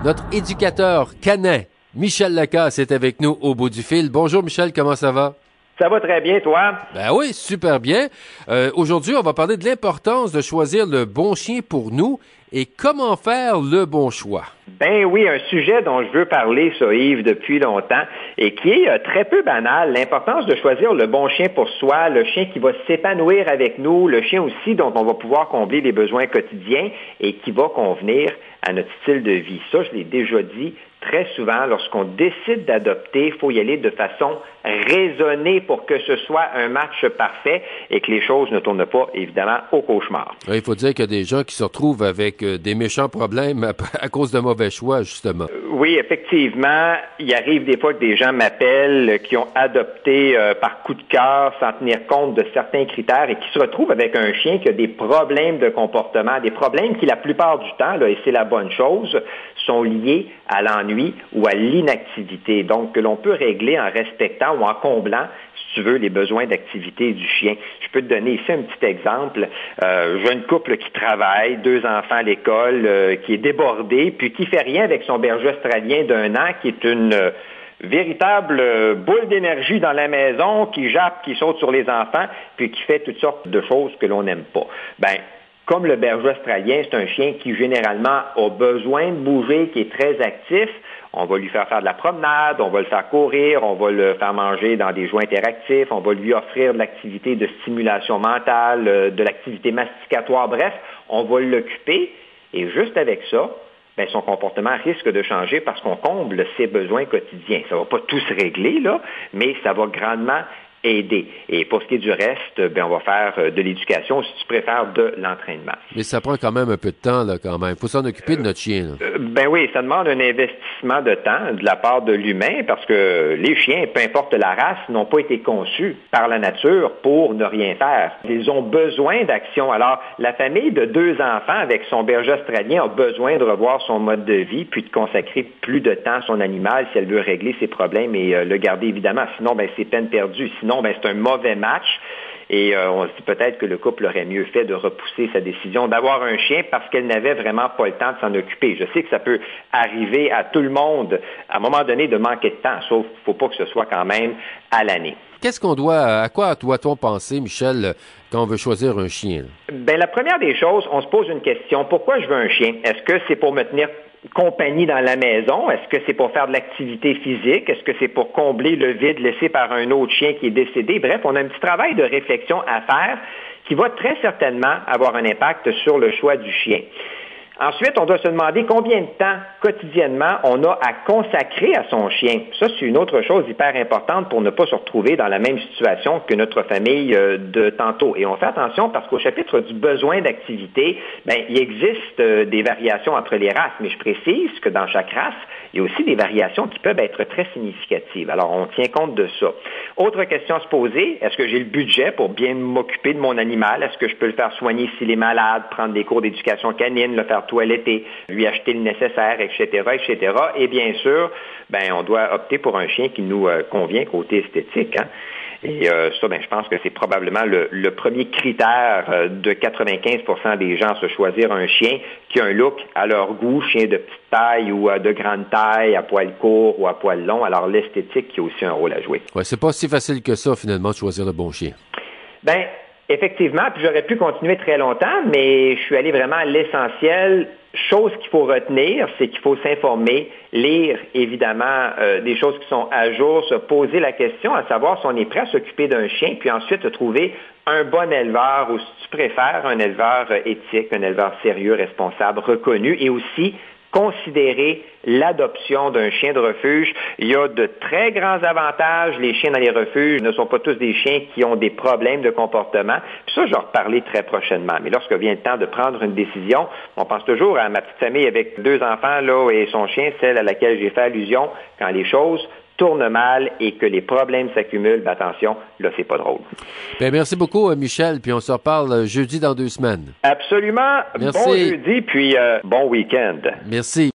Notre éducateur canin, Michel Lacasse, est avec nous au bout du fil. Bonjour Michel, comment ça va? Ça va très bien, toi? Ben oui, super bien. Aujourd'hui, on va parler de l'importance de choisir le bon chien pour nous et comment faire le bon choix. Ben oui, un sujet dont je veux parler, ça, Yves, depuis longtemps et qui est très peu banal. L'importance de choisir le bon chien pour soi, le chien qui va s'épanouir avec nous, le chien aussi dont on va pouvoir combler les besoins quotidiens et qui va convenir à notre style de vie. Ça, je l'ai déjà dit très souvent, lorsqu'on décide d'adopter, il faut y aller de façon raisonnée pour que ce soit un match parfait et que les choses ne tournent pas, évidemment, au cauchemar. Il faut dire qu'il y a des gens qui se retrouvent avec des méchants problèmes à cause de mauvais choix, justement. Oui, effectivement. Il arrive des fois que des gens m'appellent qui ont adopté par coup de cœur sans tenir compte de certains critères et qui se retrouvent avec un chien qui a des problèmes de comportement, des problèmes qui, la plupart du temps, là, et c'est la bonne chose, sont liés à l'ennui ou à l'inactivité. Donc, que l'on peut régler en respectant ou en comblant, si tu veux, les besoins d'activité du chien. Je peux te donner ici un petit exemple. Jeune couple qui travaille, 2 enfants à l'école, qui est débordé, puis qui fait rien avec son berger australien d'1 an, qui est une véritable boule d'énergie dans la maison, qui jappe, qui saute sur les enfants, puis qui fait toutes sortes de choses que l'on n'aime pas. Ben, comme le berger australien, c'est un chien qui généralement a besoin de bouger, qui est très actif. On va lui faire de la promenade, on va le faire courir, on va le faire manger dans des jouets interactifs, on va lui offrir de l'activité de stimulation mentale, de l'activité masticatoire, bref, on va l'occuper et juste avec ça, ben, son comportement risque de changer parce qu'on comble ses besoins quotidiens. Ça ne va pas tout se régler, là, mais ça va grandement aider. Et pour ce qui est du reste, ben, on va faire de l'éducation, si tu préfères, de l'entraînement. Mais ça prend quand même un peu de temps, là, quand même. Il faut s'en occuper de notre chien, là. Ben oui, ça demande un investissement de temps de la part de l'humain parce que les chiens, peu importe la race, n'ont pas été conçus par la nature pour ne rien faire. Ils ont besoin d'action. Alors, la famille de 2 enfants avec son berger australien a besoin de revoir son mode de vie puis de consacrer plus de temps à son animal si elle veut régler ses problèmes et le garder, évidemment. Sinon, ben, c'est peine perdue. Sinon, ben, c'est un mauvais match. Et on se dit peut-être que le couple aurait mieux fait de repousser sa décision d'avoir un chien parce qu'elle n'avait vraiment pas le temps de s'en occuper. Je sais que ça peut arriver à tout le monde à un moment donné de manquer de temps, sauf qu'il ne faut pas que ce soit quand même à l'année. À quoi doit-on penser, Michel, quand on veut choisir un chien? Ben, la première des choses, on se pose une question. Pourquoi je veux un chien? Est-ce que c'est pour me tenir compagnie dans la maison? Est-ce que c'est pour faire de l'activité physique? Est-ce que c'est pour combler le vide laissé par un autre chien qui est décédé? Bref, on a un petit travail de réflexion à faire qui va très certainement avoir un impact sur le choix du chien. Ensuite, on doit se demander combien de temps quotidiennement on a à consacrer à son chien. Ça, c'est une autre chose hyper importante pour ne pas se retrouver dans la même situation que notre famille de tantôt. Et on fait attention parce qu'au chapitre du besoin d'activité, ben, il existe des variations entre les races, mais je précise que dans chaque race, il y a aussi des variations qui peuvent être très significatives. Alors, on tient compte de ça. Autre question à se poser, est-ce que j'ai le budget pour bien m'occuper de mon animal? Est-ce que je peux le faire soigner s'il est malade, prendre des cours d'éducation canine, le faire toiletter, lui acheter le nécessaire, etc., etc. Et bien sûr, ben, on doit opter pour un chien qui nous convient côté esthétique, hein? Et ça, ben, je pense que c'est probablement le premier critère de 95% des gens, se choisir un chien qui a un look à leur goût, chien de petite taille ou de grande taille, à poil court ou à poil long. Alors, l'esthétique qui a aussi un rôle à jouer. Ouais, c'est pas si facile que ça, finalement, de choisir le bon chien. Ben, effectivement, puis j'aurais pu continuer très longtemps, mais je suis allé vraiment à l'essentiel. Chose qu'il faut retenir, c'est qu'il faut s'informer, lire évidemment des choses qui sont à jour, se poser la question à savoir si on est prêt à s'occuper d'un chien, puis ensuite trouver un bon éleveur ou si tu préfères un éleveur éthique, un éleveur sérieux, responsable, reconnu et aussi considérer l'adoption d'un chien de refuge. Il y a de très grands avantages. Les chiens dans les refuges ne sont pas tous des chiens qui ont des problèmes de comportement. Puis ça, je vais en reparler très prochainement. Mais lorsque vient le temps de prendre une décision, on pense toujours à ma petite famille avec 2 enfants là et son chien, celle à laquelle j'ai fait allusion, quand les choses tournent mal et que les problèmes s'accumulent, ben attention, là, c'est pas drôle. Bien, merci beaucoup, Michel, puis on se reparle jeudi dans 2 semaines. Absolument. Merci. Bon jeudi, puis bon week-end. Merci.